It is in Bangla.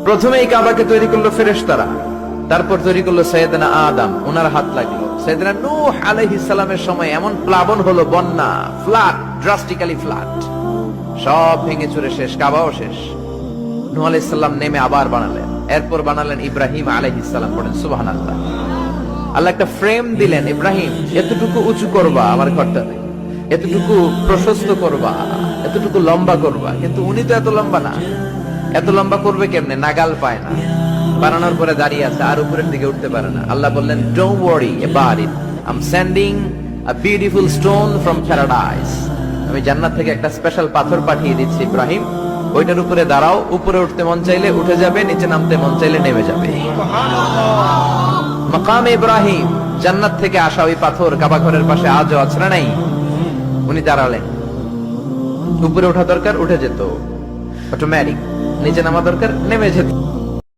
প্রথমেই কাবাকে তৈরি করলো ফেরেশতারা, তারপর তৈরি করলো সাইয়েদনা আদম, ওনার হাত লাগলো। সাইয়েদনা নূহ আলাইহিস সালামের সময় এমন প্লাবন হলো, বন্যা, ফ্লাড, ড্রাস্টিক্যালি ফ্লাড, সব ভেঙে চুরে শেষ, কাবাও শেষ। নূহ আলাইহিস সালাম নেমে আবার বানালেন, এরপর বানালেন ইব্রাহিম আলাইহিস সালাম। পড়েন সুবহানাল্লাহ। আল্লাহ একটা ফ্রেম দিলেন, ইব্রাহিম এতটুকু উঁচু করবা আমার ঘরটাতে, এতটুকু প্রশস্ত করবা, এতটুকু লম্বা করবা। কিন্তু উনি তো এত লম্বা না, এত লম্বা করবে কেমনে? নাগাল পায় না, বানানোর পরে দাঁড়িয়ে আছে, আর উপরের দিকে উঠতে পারে না। আল্লাহ বললেন, don't worry about it, I am sending a beautiful stone from paradise. আমি জান্নাত থেকে একটা স্পেশাল পাথর পাঠিয়ে দিচ্ছি ইব্রাহিম, ওইটার উপরে দাঁড়াও, উপরে উঠতে মন চাইলে উঠে যাবে, নিচে নামতে মন চাইলে নেমে যাবে। মাকাম ইব্রাহিম, জান্নাত থেকে আসা ওই পাথর কাবা ঘরের পাশে আজও আছে না নাই? উনি দাঁড়ালেন, উপরে ওঠা দরকার উঠে যেত অটোমেটিক, নিচে নামা দরকার নেমে যেত।